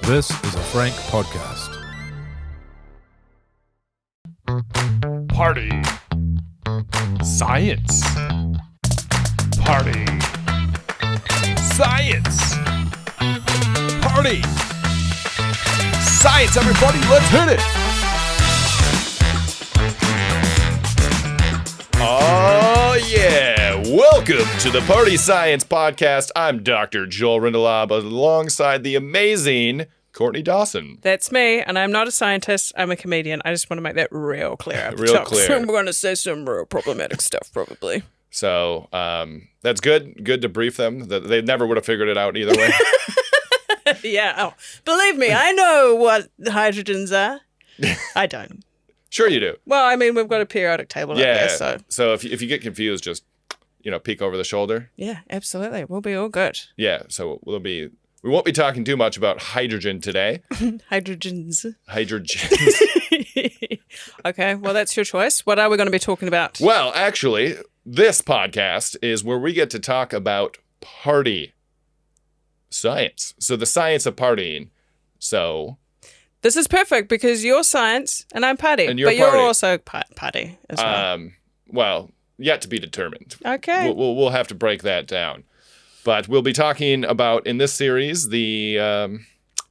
This is a Frank podcast. Party. Science. Party. Science. Party. Science, everybody, let's hit it. Oh, yeah. Welcome to the Party Science Podcast. I'm Dr. Joel Rindelab alongside the amazing Courtney Dawson. That's me, and I'm not a scientist. I'm a comedian. I just want to make that real clear. Up Real top. clear. So I'm going to say some real problematic stuff, probably. So that's good. Good to brief them. They never would have figured it out either way. Yeah. Oh, believe me, I know what hydrogens are. I don't. Sure you do. Well, I mean, we've got a periodic table up Yeah. there, so. So if you get confused, just, peek over the shoulder. Yeah, absolutely. We'll be all good. Yeah. So we won't be talking too much about hydrogen today. Hydrogens. Hydrogens. Okay, well, that's your choice. What are we going to be talking about? Well, actually, this podcast is where we get to talk about party science. So the science of partying. So This is perfect because you're science and I'm party. And you're but you're party. also party as well. well, yet to be determined. Okay. We'll have to break that down. But we'll be talking about, in this series, the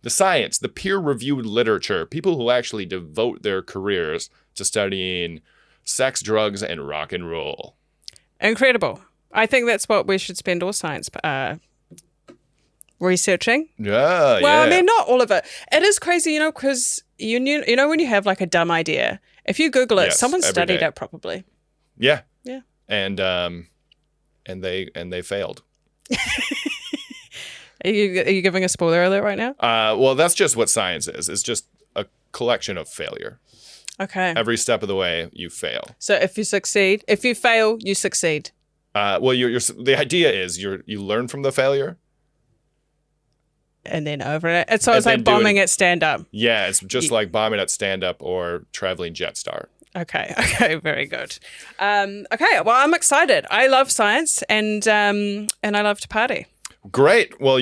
science, the peer-reviewed literature, people who actually devote their careers to studying sex, drugs, and rock and roll. Incredible. I think that's what we should spend all science researching. Yeah, Well, I yeah. mean, not all of it. It is crazy, because you know when you have like a dumb idea, if you Google it, Yes, someone every studied day. it probably. Yeah. Yeah. And they failed. Are you giving a spoiler alert right now? Well, that's just what science is. It's just a collection of failure. Okay. Every step of the way, you fail. So if you fail, you succeed. Well, the idea is you learn from the failure. And then over it. It's And like then bombing at stand up. Yeah, it's just like bombing at stand-up or traveling Jetstar. Okay, very good. Okay, well, I'm excited. I love science and I love to party. Great. Well,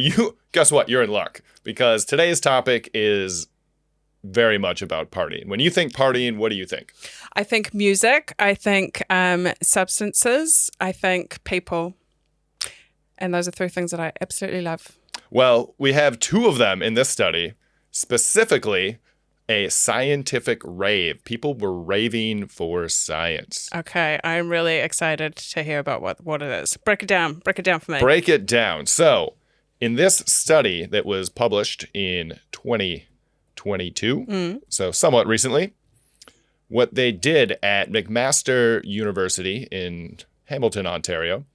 guess what? You're in luck because today's topic is very much about partying. When you think partying, what do you think? I think music. I think substances. I think people. And those are three things that I absolutely love. Well, we have two of them in this study, specifically a scientific rave. People were raving for science. Okay, I'm really excited to hear about what it is. Break it down. Break it down for me. Break it down. So, in this study that was published in 2022, so somewhat recently, what they did at McMaster University in Hamilton, Ontario,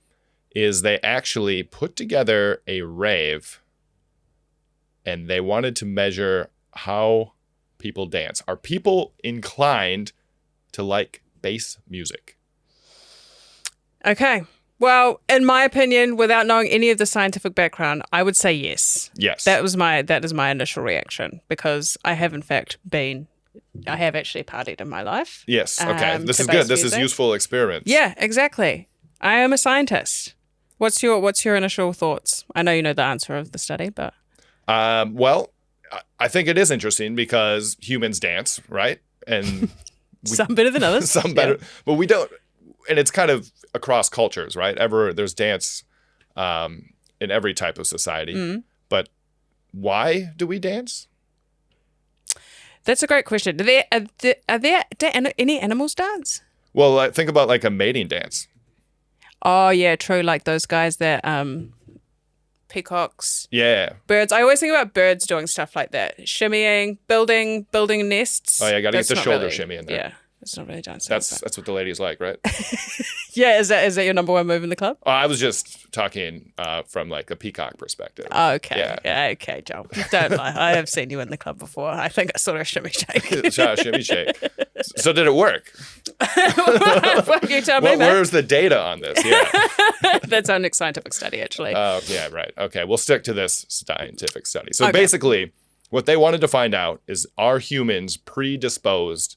is they actually put together a rave and they wanted to measure how people dance. Are people inclined to like bass music? Okay. Well, in my opinion, without knowing any of the scientific background, I would say yes. Yes. That is my initial reaction because I have actually partied in my life. Yes. Okay. This to is bass good. This is music. useful experience. Yeah, exactly. I am a scientist. What's your initial thoughts? I know you know the answer of the study, but Well, I think it is interesting because humans dance, right? And some better than others. some better, but we don't. And it's kind of across cultures, right? There's dance in every type of society. But why do we dance? That's a great question. Do any animals dance? Well, think about like a mating dance. Oh yeah, true. Like those guys that peacocks, Yeah. birds. I always think about birds doing stuff like that, shimmying, building nests. Oh yeah, got to get That's the not shoulder really- shimmy in there. Yeah, it's not really dancing. That's but- what the ladies like, right? yeah. Is that your number one move in the club? I was just talking from like a peacock perspective. Oh, okay. Yeah. Okay, Joel. Don't lie. I have seen you in the club before. I think I saw a shimmy shake. Shimmy shake. So did it work? You tell me, man. Where's the data on this? Yeah. That's our next scientific study, actually. Oh, yeah, right. Okay, we'll stick to this scientific study. So Okay. basically, what they wanted to find out is, are humans predisposed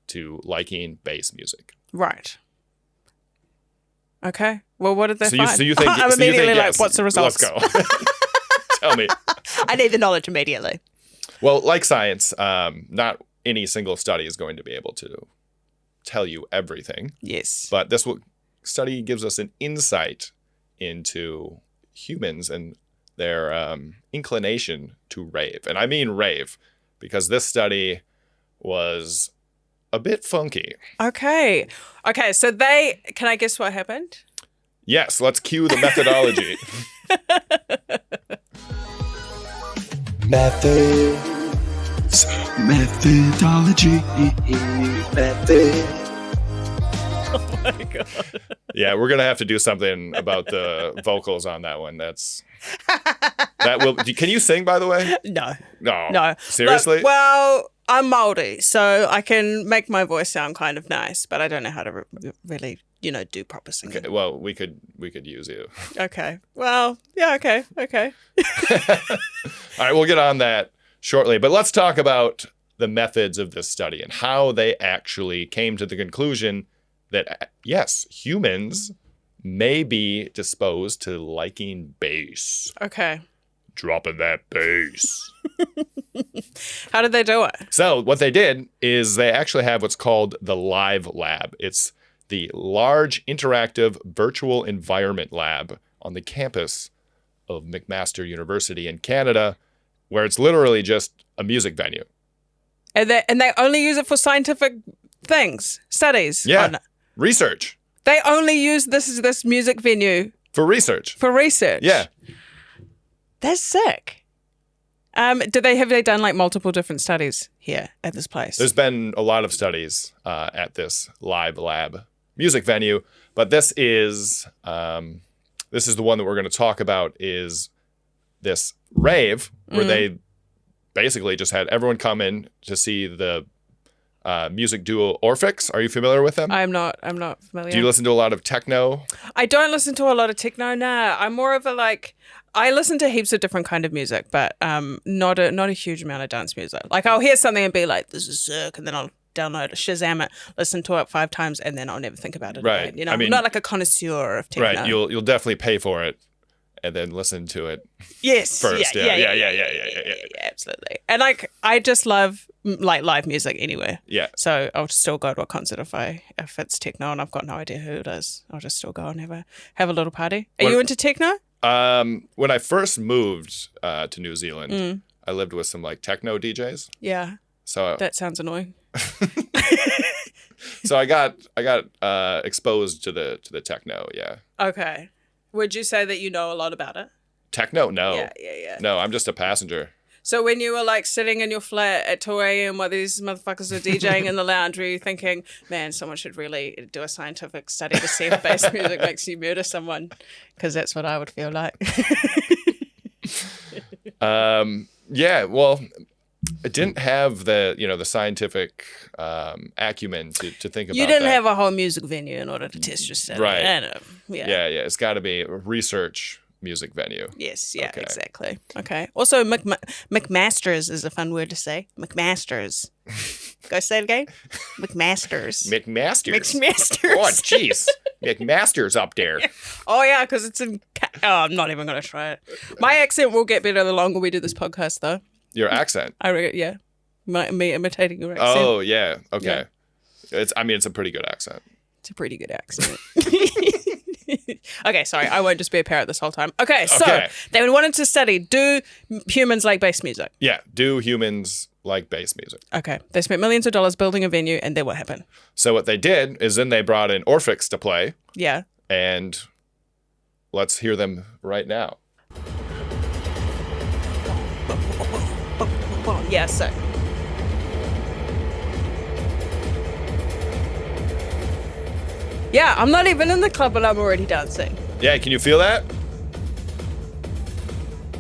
to liking bass music? Right. Okay. Well, what did they find? So you think? I'm so you immediately think like, yes. what's the results? Let's go. Tell me. I need the knowledge immediately. Well, like science, not any single study is going to be able to tell you everything. Yes. But this study gives us an insight into humans and their inclination to rave. And I mean rave, because this study was a bit funky. Okay. So can I guess what happened? Yes, let's cue the methodology. Methodology. Method. Oh my God. Yeah, we're gonna have to do something about the vocals on that one. Can you sing, by the way? No. No. Seriously? Look, well, I'm Māori, so I can make my voice sound kind of nice, but I don't know how to really, do proper singing. Okay, well, we could use you. Okay. Well, yeah, okay. All right, we'll get on that shortly, but let's talk about the methods of this study and how they actually came to the conclusion that, yes, humans may be disposed to liking bass. Okay. Dropping that bass. How did they do it? So what they did is they actually have what's called the Live Lab. It's the large interactive virtual environment lab on the campus of McMaster University in Canada, where it's literally just a music venue. And they only use it for scientific things, studies. Yeah. Oh, no. Research. They only use this music venue For research. for research. Yeah. That's sick. Have they done like multiple different studies here at this place? There's been a lot of studies at this Live Lab music venue, but this is the one that we're going to talk about, is this rave where they basically just had everyone come in to see the music duo Orphix. Are you familiar with them? I'm not familiar. Do you listen to a lot of techno? I don't listen to a lot of techno. Nah, I'm more of I listen to heaps of different kind of music, but not a huge amount of dance music. Like I'll hear something and be like, "This is sick," and then I'll download it, Shazam it, listen to it 5 times, and then I'll never think about it Right. again. I mean, I'm not like a connoisseur of techno. Right. You'll definitely pay for it and then listen to it. Yes. First. Yeah, absolutely. And I just love live music anywhere. Yeah. So I'll still go to a concert if it's techno and I've got no idea who it is. I'll just still go and have a little party. Are you into techno? When I first moved to New Zealand, I lived with some like techno DJs. Yeah. So That sounds annoying. so I got exposed to the techno. Yeah. Okay. Would you say that you know a lot about it? Techno? No. Yeah. No, I'm just a passenger. So when you were like sitting in your flat at 2 a.m. while these motherfuckers are DJing in the lounge, were you thinking, man, someone should really do a scientific study to see if bass music makes you murder someone? Because that's what I would feel like. Yeah, well, I didn't have the scientific acumen to think about. You didn't that. have a whole music venue in order to test your study. Right. I know. Yeah. Yeah. It's got to be a research music venue. Yes, yeah, Okay. exactly. Okay. Also, McMasters is a fun word to say. McMasters. Go say it again. McMasters. McMasters. McMasters. Oh, jeez. McMasters up there. Oh, yeah, because it's in... I'm not even going to try it. My accent will get better the longer we do this podcast, though. Your accent. Yeah. Me imitating your accent. Oh, yeah. Okay. Yeah. It's a pretty good accent. It's a pretty good accent. Okay, sorry. I won't just be a parrot this whole time. Okay, so Okay. they wanted to study, do humans like bass music? Yeah. Do humans like bass music? Okay. They spent millions of dollars building a venue, and then what happened? So what they did is then they brought in Orphix to play, Yeah. and let's hear them right now. Yeah, so. Yeah, I'm not even in the club, but I'm already dancing. Yeah, can you feel that?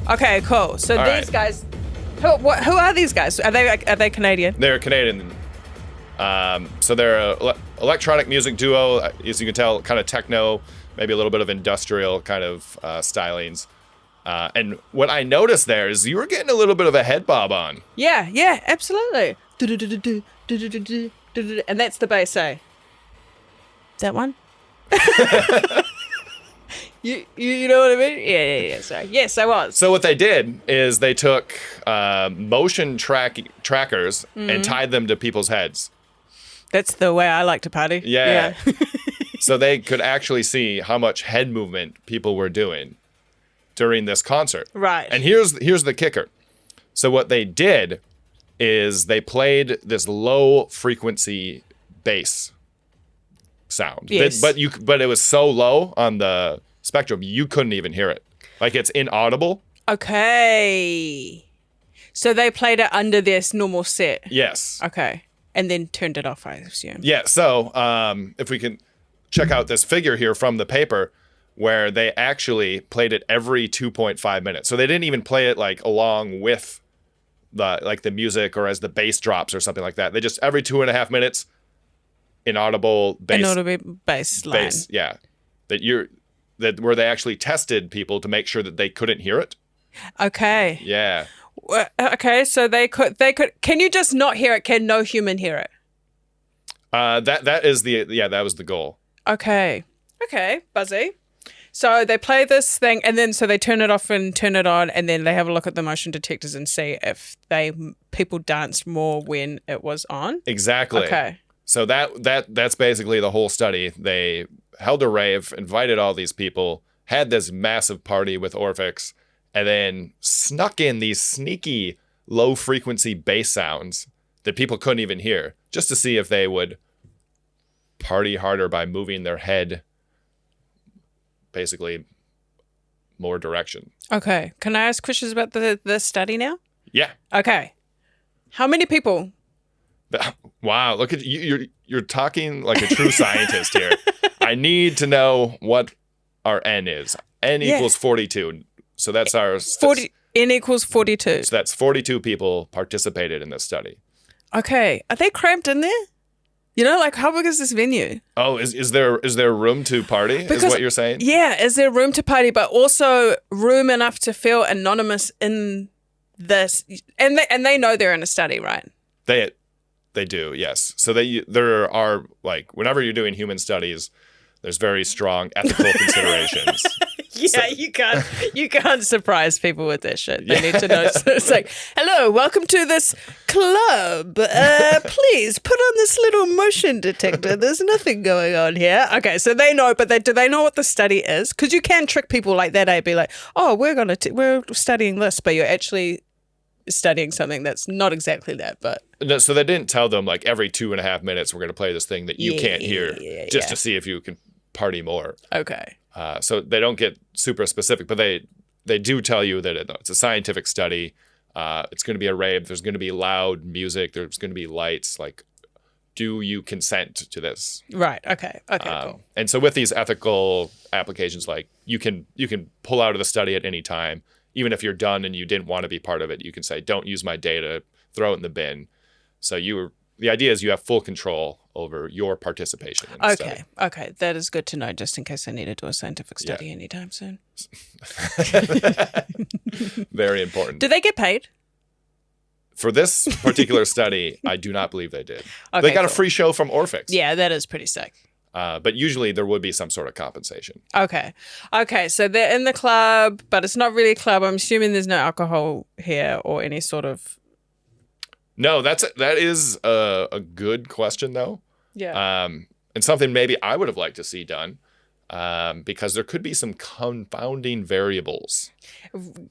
Okay, cool. So All these right. guys, who are these guys? Are they Canadian? They're Canadian. So they're an electronic music duo, as you can tell, kind of techno, maybe a little bit of industrial kind of stylings. And what I noticed there is you were getting a little bit of a head bob on. Yeah, absolutely. And that's the bass, eh? That one? You know what I mean? Yeah. Sorry. Yes, I was. So what they did is they took motion trackers and tied them to people's heads. That's the way I like to party. Yeah. So they could actually see how much head movement people were doing during this concert. Right. And here's the kicker. So what they did is they played this low frequency bass sound. Yes. But it was so low on the spectrum you couldn't even hear it. Like it's inaudible. Okay. So they played it under their normal set. Yes. Okay. And then turned it off, I assume. Yeah. So if we can check out this figure here from the paper where they actually played it every 2.5 minutes. So they didn't even play it like along with the music or as the bass drops or something like that. They just every 2.5 minutes inaudible bass. Inaudible bass line. Bass, yeah. Where they actually tested people to make sure that they couldn't hear it. Okay. Yeah. Okay, so they could. Can you just not hear it? Can no human hear it? That was the goal. Okay, buzzy. So they play this thing, and then so they turn it off and turn it on, and then they have a look at the motion detectors and see if people danced more when it was on. Exactly. Okay. So that's basically the whole study. They held a rave, invited all these people, had this massive party with Orphix, and then snuck in these sneaky low frequency bass sounds that people couldn't even hear, just to see if they would party harder by moving their head basically more direction. Okay. Can I ask questions about the study now? Yeah. Okay. How many people? Wow, look at you. You're talking like a true scientist here. I need to know what our N is. N equals 42. So that's our 40. N equals 42. So that's 42 people participated in this study. Okay. Are they cramped in there? You know, like how big is this venue? Oh, is there room to party? Is what you're saying? Yeah, is there room to party, but also room enough to feel anonymous in this? And they know they're in a study, right? They do, yes. So there are, like, whenever you're doing human studies, there's very strong ethical considerations. Yeah, you can't surprise people with this shit. They need to know. So it's like, hello, welcome to this club. Please put on this little motion detector. There's nothing going on here. Okay, so they know, but do they know what the study is? Because you can trick people like that. I'd be like, oh, we're studying this, but you're actually studying something that's not exactly that. But no, so they didn't tell them like every 2.5 minutes we're going to play this thing that you can't hear to see if you can party more. Okay. So they don't get super specific, but they do tell you that it's a scientific study. It's going to be a rave. There's going to be loud music. There's going to be lights. Like, do you consent to this? Right. Okay. Cool. And so with these ethical applications, like you can pull out of the study at any time, even if you're done and you didn't want to be part of it. You can say, "Don't use my data. Throw it in the bin." So the idea is you have full control over your participation in the study. Okay. That is good to know, just in case I need to do a scientific study anytime soon. Very important. Do they get paid? For this particular study, I do not believe they did. Okay, they got a free show from Orphix. Yeah, that is pretty sick. But usually there would be some sort of compensation. Okay, so they're in the club, but it's not really a club. I'm assuming there's no alcohol here or any sort of... No, that is a good question, though. Yeah. And something maybe I would have liked to see done, because there could be some confounding variables.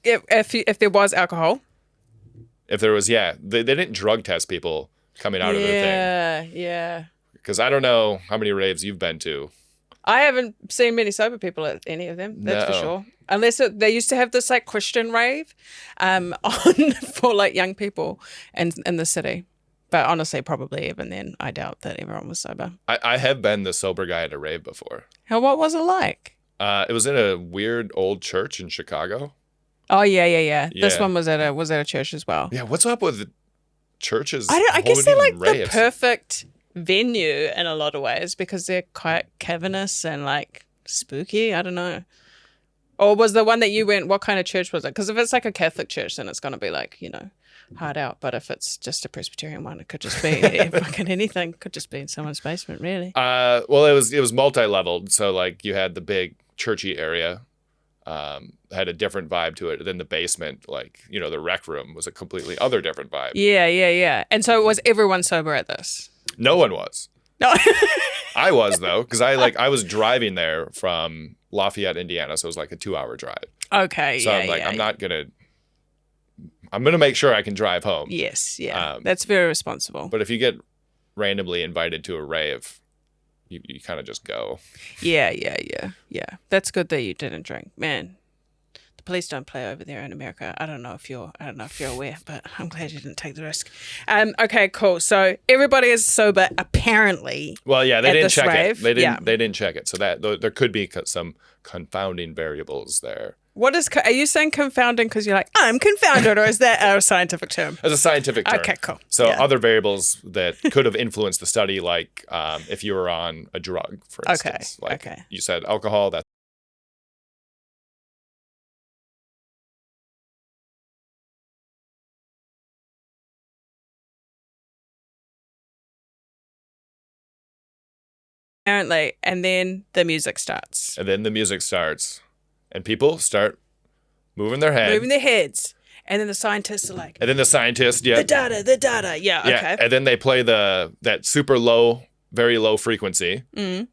If there was alcohol? If there was, they didn't drug test people coming out of their thing. Yeah. Because I don't know how many raves you've been to. I haven't seen many sober people at any of them, that's for No. sure. Unless they used to have this like Christian rave on for like young people in the city. But honestly, probably even then, I doubt that everyone was sober. I have been the sober guy at a rave before. What was it like? It was in a weird old church in Chicago. Oh yeah. This Yeah. one was at a church as well. Yeah, what's up with churches? I guess they're like holding the raves? perfect venue in a lot of ways because they're quite cavernous and like spooky. I don't know. Or was the one that you went, what kind of church was it? Because if it's like a Catholic church, then it's going to be like, hard out. But if it's just a Presbyterian one, it could just be fucking anything. Could just be in someone's basement, really. Well, it was multi-leveled. So like you had the big churchy area. Had a different vibe to it. Then the basement, like, the rec room was a completely other different vibe. Yeah. And so was everyone sober at this? No one was. No. I was, though, because I was driving there from Lafayette, Indiana, so it was like a 2-hour drive. Okay. So I'm like, I'm going to make sure I can drive home. Yes. Yeah. That's very responsible. But if you get randomly invited to a rave, you kind of just go. Yeah. That's good that you didn't drink, man. The police don't play over there in America. I don't know if you're aware, but I'm glad you didn't take the risk. Okay, cool. So everybody is sober apparently. Well, yeah, they didn't check rave. it. They didn't check it. So that there could be some confounding variables there. Are you saying confounding because you're like, I'm confounded, or is that a scientific term? As a scientific term. Okay, cool. So other variables that could have influenced the study, like if you were on a drug, for instance. Okay. You said alcohol, that's apparently, and then the music starts. And people start moving their heads. And then the scientists are like, And then the scientists, the data. Yeah, okay. And then they play that super low, very low frequency. Mm.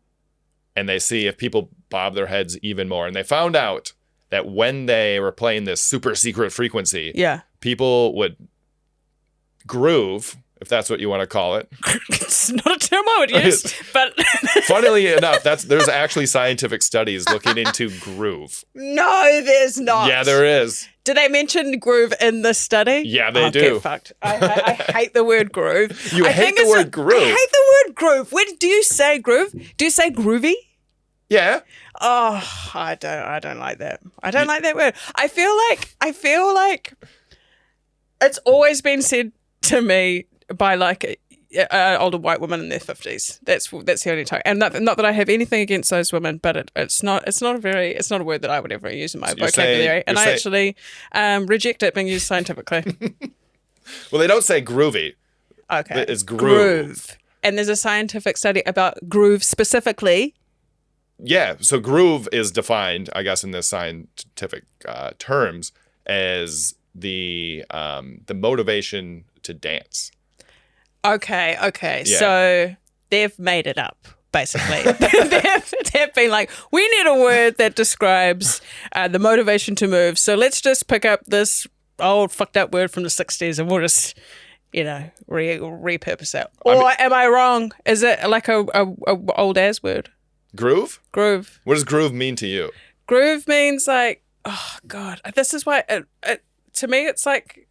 And they see if people bob their heads even more. And they found out that when they were playing this super secret frequency, people would groove, if that's what you want to call it. It's not a term I would use, but funnily enough, there's actually scientific studies looking into groove. No, there's not. Yeah, there is. Did they mention groove in this study? Yeah, they do. Get fucked. I hate the word groove. I hate the word groove. I hate the word groove. When do you say groove? Do you say groovy? Yeah. Oh, I don't like that. I don't like that word. I feel like it's always been said to me by like an older white woman in their 50s. That's the only time. And not that I have anything against those women, but it's not a word that I would ever use in my vocabulary. And I actually reject it being used scientifically. Well, they don't say groovy. Okay. It's groove. And there's a scientific study about groove specifically. Yeah. So groove is defined, I guess, in the scientific terms as the motivation to dance. Okay. Yeah. So they've made it up, basically. they've been like, we need a word that describes the motivation to move. So let's just pick up this old fucked up word from the 60s and we'll just, repurpose it. Or am I wrong? Is it like a old ass word? Groove? Groove. What does groove mean to you? Groove means like, oh God, this is why to me it's like,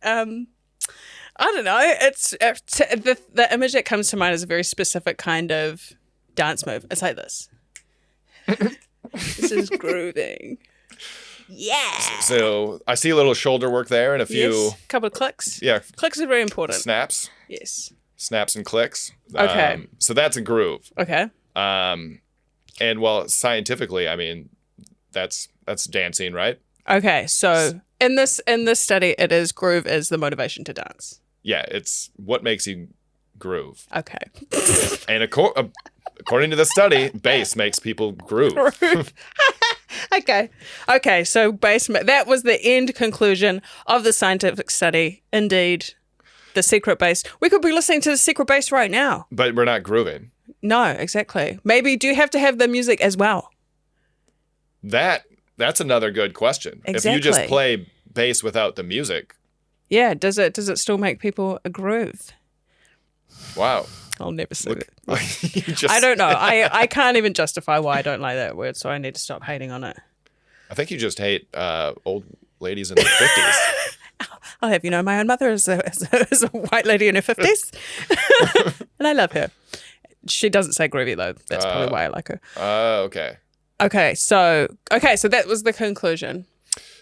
I don't know. It's the image that comes to mind is a very specific kind of dance move. It's like this. This is grooving. Yeah. So I see a little shoulder work there and a few couple of clicks. Yeah. Clicks are very important. Snaps. Yes. Snaps and clicks. Okay. So that's a groove. Okay. And well, scientifically, I mean, that's dancing, right? Okay. So in this study, it is groove is the motivation to dance. Yeah, it's what makes you groove. Okay. And according to the study, bass makes people groove. Okay. So bass. That was the end conclusion of the scientific study. Indeed, the secret bass. We could be listening to the secret bass right now. But we're not grooving. No, exactly. Maybe do you have to have the music as well? That's another good question. Exactly. If you just play bass without the music. Yeah, does it still make people a groove? Wow. I'll never say that. Just, I don't know. I can't even justify why I don't like that word, so I need to stop hating on it. I think you just hate old ladies in their 50s. I'll have you know, my own mother is a white lady in her 50s. And I love her. She doesn't say groovy, though. That's probably why I like her. Okay. Okay, so that was the conclusion.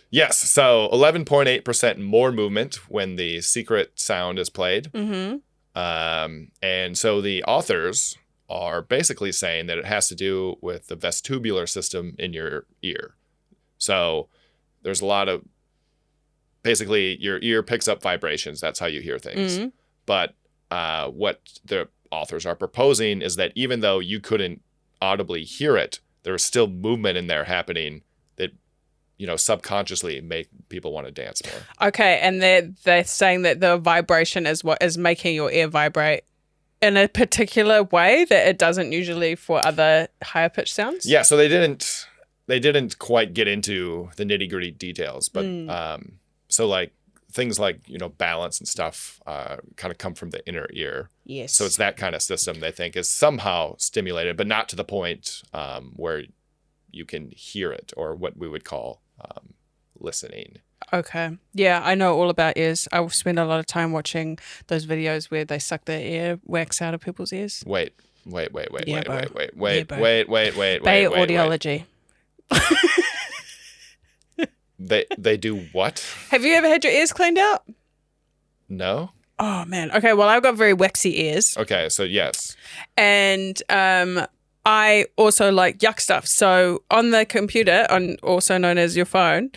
Yes, so 11.8% more movement when the secret sound is played. Mm-hmm. And so the authors are basically saying that it has to do with the vestibular system in your ear. So there's a lot of, basically your ear picks up vibrations. That's how you hear things. Mm-hmm. But what the authors are proposing is that even though you couldn't audibly hear it, there was still movement in there happening that, subconsciously make people want to dance more. Okay, and they're saying that the vibration is what is making your ear vibrate in a particular way that it doesn't usually for other higher pitched sounds? Yeah, so they didn't quite get into the nitty-gritty details, but so like things like, balance and stuff kind of come from the inner ear. Yes. So it's that kind of system they think is somehow stimulated, but not to the point where you can hear it, or what we would call listening. Okay. Yeah, I know all about ears. I spend a lot of time watching those videos where they suck the ear wax out of people's ears. Wait. Yeah, bro. Wait. Bay audiology. They do what? Have you ever had your ears cleaned out? No. Oh man. Okay. Well, I've got very waxy ears, Okay, so yes. and I also like yuck stuff. So on the computer, also known as your phone,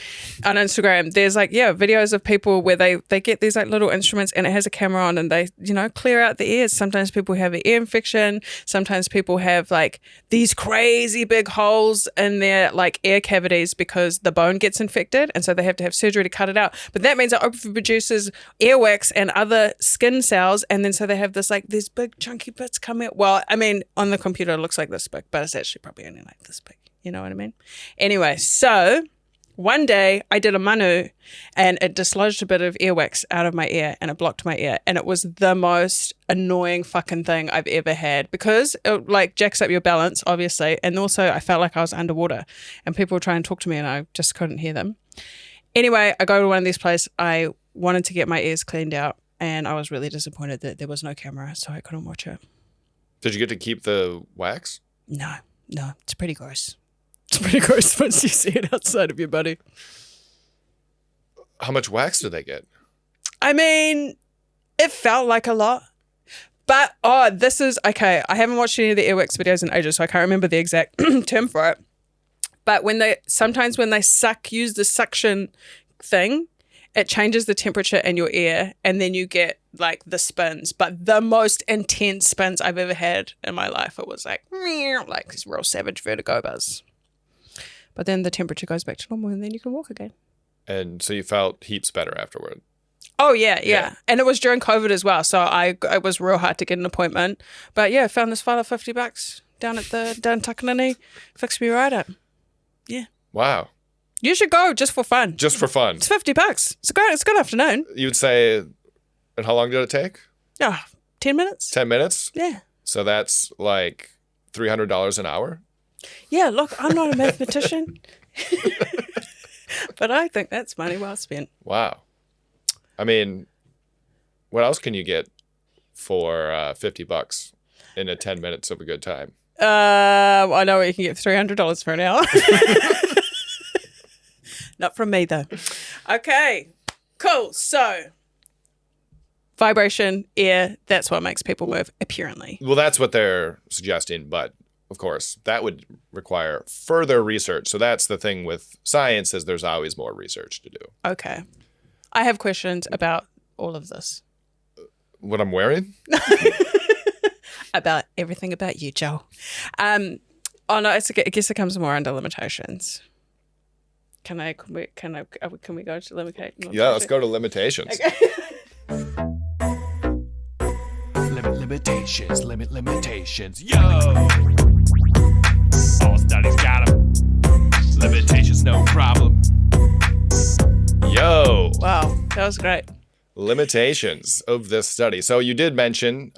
on Instagram, there's videos of people where they get these like little instruments and it has a camera on and they, clear out the ears. Sometimes people have an ear infection. Sometimes people have like these crazy big holes in their like ear cavities because the bone gets infected. And so they have to have surgery to cut it out. But that means it overproduces earwax and other skin cells. And then so they have this like these big chunky bits come out. Well, I mean, on the computer, it looks like this big, but it's actually probably only like this big. You know what I mean? Anyway, so one day I did a manu and it dislodged a bit of earwax out of my ear and it blocked my ear. And it was the most annoying fucking thing I've ever had because it like jacks up your balance, obviously. And also I felt like I was underwater and people were trying to talk to me and I just couldn't hear them. Anyway, I go to one of these places. I wanted to get my ears cleaned out and I was really disappointed that there was no camera, so I couldn't watch it. Did you get to keep the wax? No, it's pretty gross. It's pretty gross once you see it outside of your body. How much wax did they get? I mean, it felt like a lot. But, this is, okay, I haven't watched any of the earwax videos in ages, so I can't remember the exact term for it. But sometimes when they use the suction thing, it changes the temperature in your ear and then you get like the spins. But the most intense spins I've ever had in my life, it was like this real savage vertigo buzz. But then the temperature goes back to normal and then you can walk again. And so you felt heaps better afterward. Oh, yeah. And it was during COVID as well. So it was real hard to get an appointment. But yeah, I found this fella $50 down at Takanini. Fixed me right up. Yeah. Wow. You should go just for fun. Just for fun. It's $50. It's a good afternoon. You'd say, and how long did it take? 10 minutes. 10 minutes? Yeah. So that's like $300 an hour? Yeah, look, I'm not a mathematician. But I think that's money well spent. Wow. I mean, what else can you get for $50 in 10 minutes of a good time? I know you can get $300 for an hour. Not from me, though. Okay, cool. So, vibration, ear, that's what makes people move, apparently. Well, that's what they're suggesting, but of course, that would require further research. So that's the thing with science, is there's always more research to do. Okay. I have questions about all of this. What I'm wearing? About everything about you, Joel. No, I guess it comes more under limitations. Can we go to limitations? Yeah, let's go to limitations. Okay. Limitations. Yo! All studies got them. Limitations, no problem. Yo! Wow, that was great. Limitations of this study. So you did mention,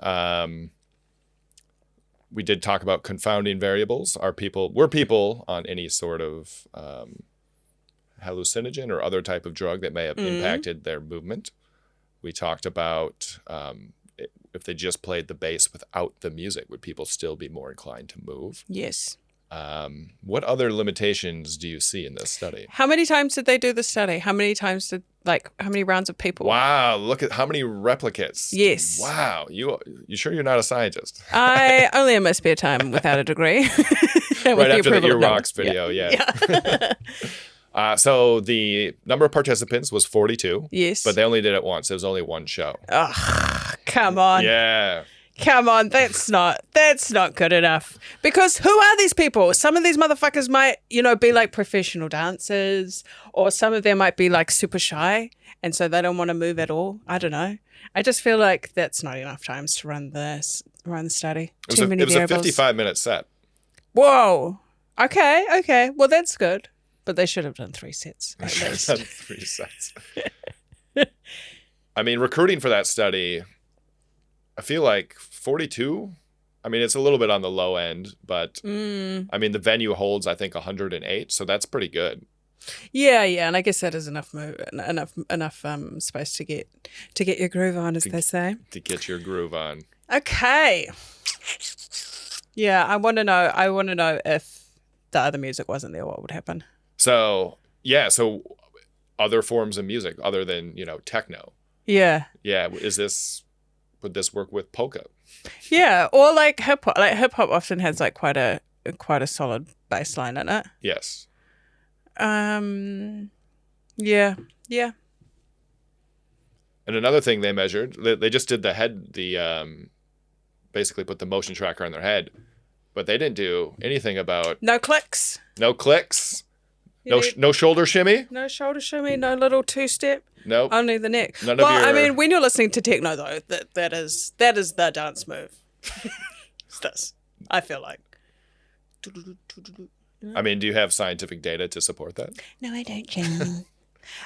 we did talk about confounding variables. Were people on any sort of hallucinogen or other type of drug that may have impacted their movement? We talked about if they just played the bass without the music, would people still be more inclined to move? Yes. What other limitations do you see in this study? How many times did they do the study? How many rounds of people? Wow, look at how many replicates. Yes. Wow. You sure you're not a scientist? I only in my spare time without a degree. Right after the Ear Rocks video, yeah. So the number of participants was 42. Yes. But they only did it once. It was only one show. Oh, come on. Yeah. Come on, that's not good enough. Because who are these people? Some of these motherfuckers might, be like professional dancers, or some of them might be like super shy, and so they don't want to move at all. I don't know. I just feel like that's not enough times to run the study. It was a 55-minute set. Whoa. Okay. Well, that's good. But they should have done 3 sets. They should have done 3 sets. I mean, recruiting for that study, I feel like 42. I mean, it's a little bit on the low end, but I mean, the venue holds, I think, 108, so that's pretty good. Yeah, and I guess that is enough space to get your groove on, as they say. To get your groove on. Okay. Yeah, I want to know if the other music wasn't there, what would happen? So other forms of music other than, techno. Yeah. Yeah, would this work with polka? Yeah, or like hip hop. Like hip hop often has like quite a solid bass line in it. Yes. Yeah. And another thing they measured, they just did basically put the motion tracker on their head, but they didn't do anything about No clicks. no shoulder shimmy, No shoulder shimmy, no little 2-step. no, Only the neck. I mean, when you're listening to techno though, that is the dance move. It's this, I feel like. I mean, do you have scientific data to support that? No, I don't, Jamie.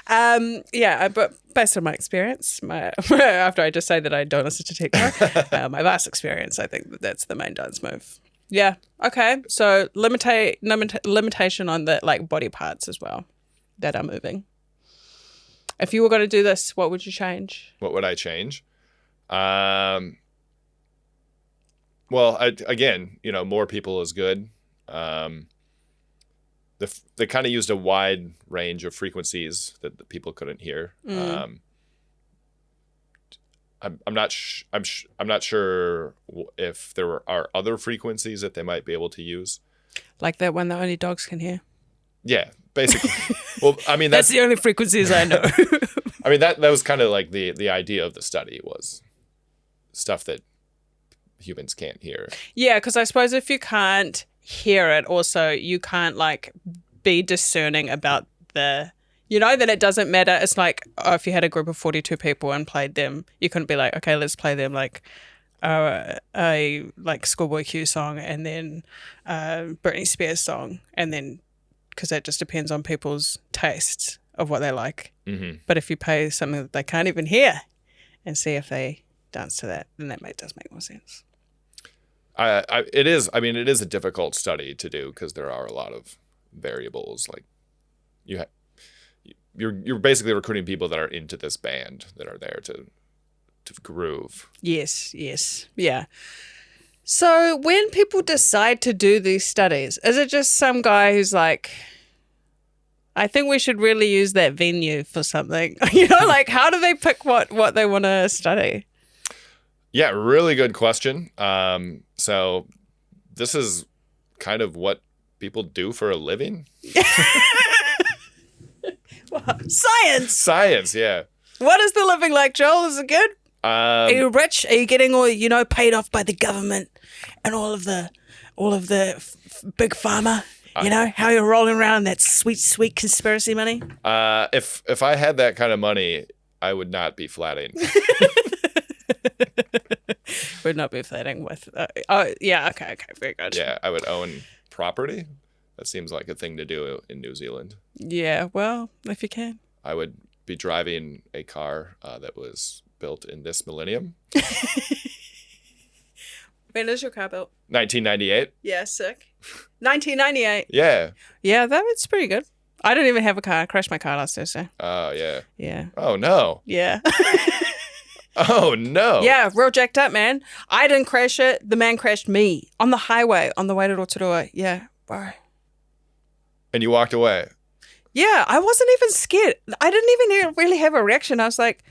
But based on my experience, after I just say that I don't listen to techno, my vast experience, I think that's the main dance move. Yeah. Okay. So limitation on the like body parts as well that are moving. If you were going to do this, what would you change? What would I change? Well, again, more people is good. They kind of used a wide range of frequencies that the people couldn't hear. I'm not sure if there are other frequencies that they might be able to use. Like that one that only dogs can hear. Yeah, basically. Well, I mean that's the only frequencies I know. I mean that was kind of like the idea of the study was stuff that humans can't hear. Yeah, because I suppose if you can't hear it, also you can't like be discerning about the. That it doesn't matter. It's like, if you had a group of 42 people and played them, you couldn't be like, okay, let's play them like a Schoolboy Q song and then Britney Spears song, and then because that just depends on people's tastes of what they like. Mm-hmm. But if you play something that they can't even hear and see if they dance to that, then that does make more sense. It is a difficult study to do because there are a lot of variables. Like you're basically recruiting people that are into this band that are there to groove. Yes, yeah. So when people decide to do these studies, is it just some guy who's like, I think we should really use that venue for something? Like how do they pick what they want to study? Yeah, really good question. So this is kind of what people do for a living. Science, yeah. What is the living like, Joel? Is it good? Are you rich? Are you getting all paid off by the government and all of the big pharma? How you're rolling around that sweet conspiracy money? If I had that kind of money, I would not be flatting. Would not be flatting with. Okay, very good. Yeah, I would own property. That seems like a thing to do in New Zealand. Yeah, well, if you can. I would be driving a car that was built in this millennium. When is your car built? 1998. Yeah, sick. 1998. Yeah. Yeah, that's pretty good. I didn't even have a car. I crashed my car last Thursday. Oh, yeah. Yeah. Oh, no. Yeah. Oh, no. Yeah, real jacked up, man. I didn't crash it. The man crashed me on the highway on the way to Rotorua. Yeah, bro. And you walked away? Yeah, I wasn't even scared. I didn't even really have a reaction. I was like,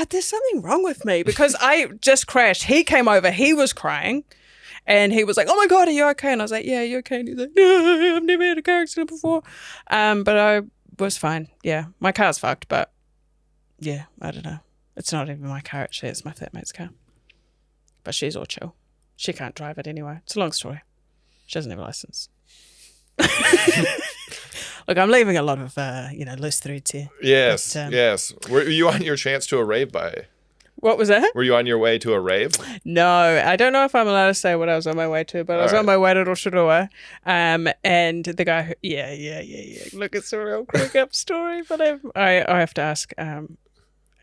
there's something wrong with me because I just crashed. He came over. He was crying. And he was like, oh, my God, are you okay? And I was like, yeah, you okay? And he's like, no, I've never had a car accident before. But I was fine. Yeah, my car's fucked. But, yeah, I don't know. It's not even my car, actually. It's my flatmate's car. but she's all chill. She can't drive it anyway. It's a long story. She doesn't have a license. Look, I'm leaving a lot of, loose threads here. Yes, But, yes. Were you on your chance to a rave by? What was that? Were you on your way to a rave? No, I don't know if I'm allowed to say what I was on my way to, but I was on my way to Rotorua. And the guy who, yeah. Look, it's a real crack up story, but I have to ask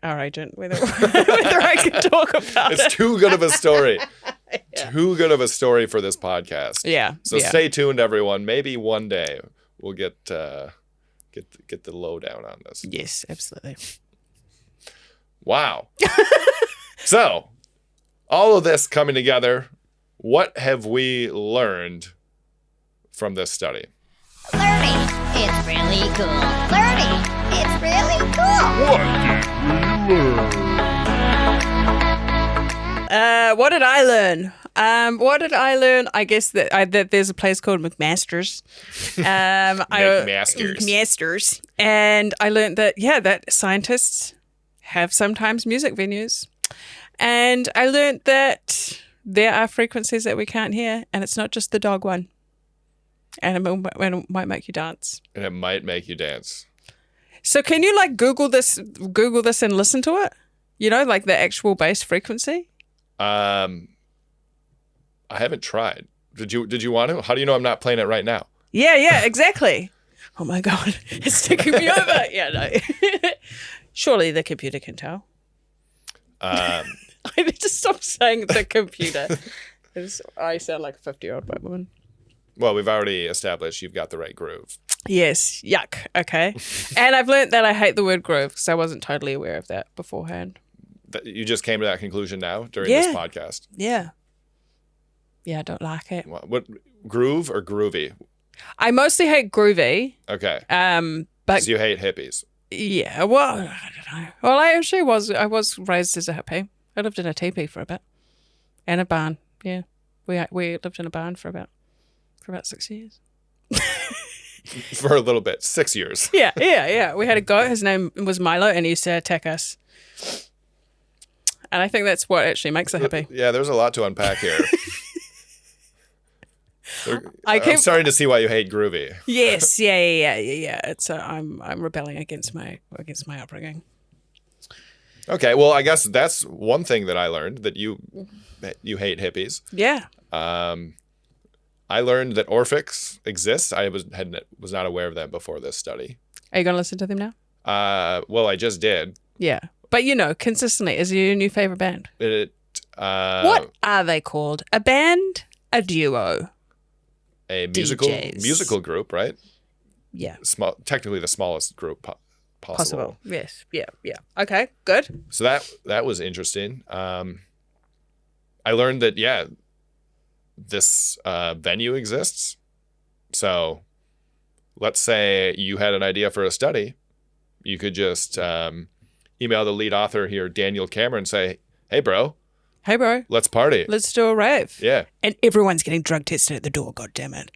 our agent whether I can talk about it. It's too good of a story. Too good of a story for this podcast. Yeah. So stay tuned, everyone. Maybe one day we'll get the lowdown on this. Yes, absolutely. Wow. So, all of this coming together, what have we learned from this study? Learning, it's really cool. Learning, it's really cool. What did I learn? I guess that there's a place called McMaster's. McMaster's. And I learned that scientists have sometimes music venues. And I learned that there are frequencies that we can't hear, and it's not just the dog one. And it might make you dance. And it might make you dance. So can you Google this and listen to it? The actual bass frequency? I haven't tried. Did you want to? How do you know I'm not playing it right now? Yeah, exactly. Oh my God, it's taking me over. Yeah, no. Surely the computer can tell. I need to stop saying the computer. I sound like a 50-year-old white woman. Well, we've already established you've got the right groove. Yes, yuck. Okay. And I've learned that I hate the word groove because I wasn't totally aware of that beforehand. You just came to that conclusion now during this podcast? Yeah. Yeah, I don't like it. What groove or groovy? I mostly hate groovy. Okay. But 'cause you hate hippies. Yeah, well, I don't know. Well, I was raised as a hippie. I lived in a teepee for a bit. And a barn. Yeah. We lived in a barn for about 6 years. For a little bit. 6 years. Yeah. We had a goat. His name was Milo, and he used to attack us. And I think that's what actually makes a hippie. Yeah, there's a lot to unpack here. I'm starting to see why you hate groovy. Yes, yeah. It's I'm rebelling against my upbringing. Okay, well, I guess that's one thing that I learned, that you hate hippies. Yeah. I learned that Orphics exists. I was not aware of them before this study. Are you going to listen to them now? Well, I just did. Yeah. But consistently, is it your new favorite band? What are they called? A band? A duo? A DJs. musical group, right? Yeah. Technically the smallest group possible. Yes. Yeah. Okay, good. So that was interesting. I learned that, this venue exists. So let's say you had an idea for a study. You could just email the lead author here, Daniel Cameron, say, hey, bro, let's party. Let's do a rave. Yeah. And everyone's getting drug tested at the door, God damn it.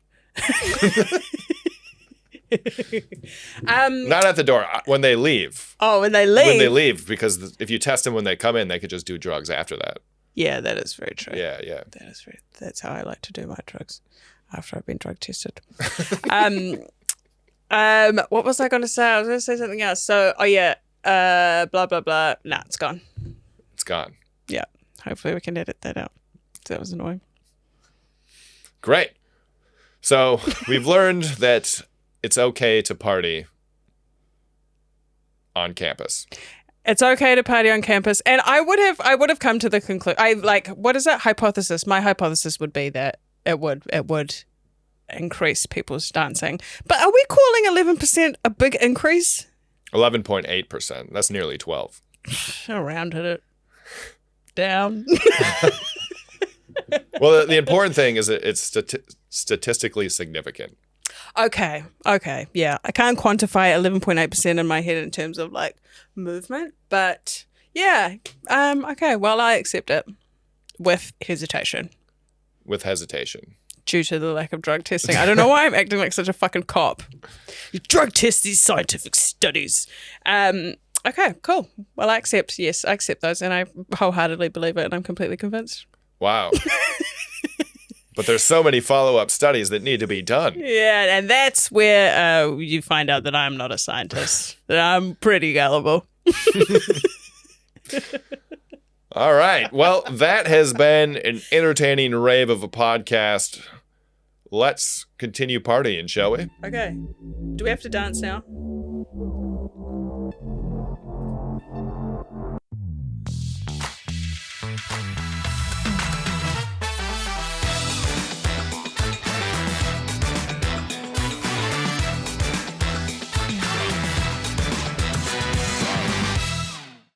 Not at the door, when they leave. Oh, when they leave? When they leave, because if you test them when they come in, they could just do drugs after that. Yeah, that is very true. Yeah. That's how I like to do my drugs after I've been drug tested. What was I going to say? I was going to say something else. So, blah, blah, blah. Nah, it's gone. It's gone. Yeah. Hopefully we can edit that out. That was annoying. Great. So we've learned that it's okay to party on campus. It's okay to party on campus. And I would have come to the conclusion. What is that hypothesis? My hypothesis would be that it would increase people's dancing. But are we calling 11% a big increase? 11.8%. That's nearly 12. I rounded it down. Well, the important thing is that it's statistically significant. Okay. Yeah. I can't quantify 11.8% in my head in terms of movement, but yeah. Okay. Well, I accept it with hesitation. Due to the lack of drug testing. I don't know why I'm acting like such a fucking cop. You drug test these scientific studies. Okay, cool. Well, I accept those, and I wholeheartedly believe it, and I'm completely convinced. Wow. But there's so many follow-up studies that need to be done. Yeah, and that's where you find out that I'm not a scientist. That I'm pretty gullible. All right. Well, that has been an entertaining rave of a podcast. Let's continue partying, shall we? Okay. Do we have to dance now?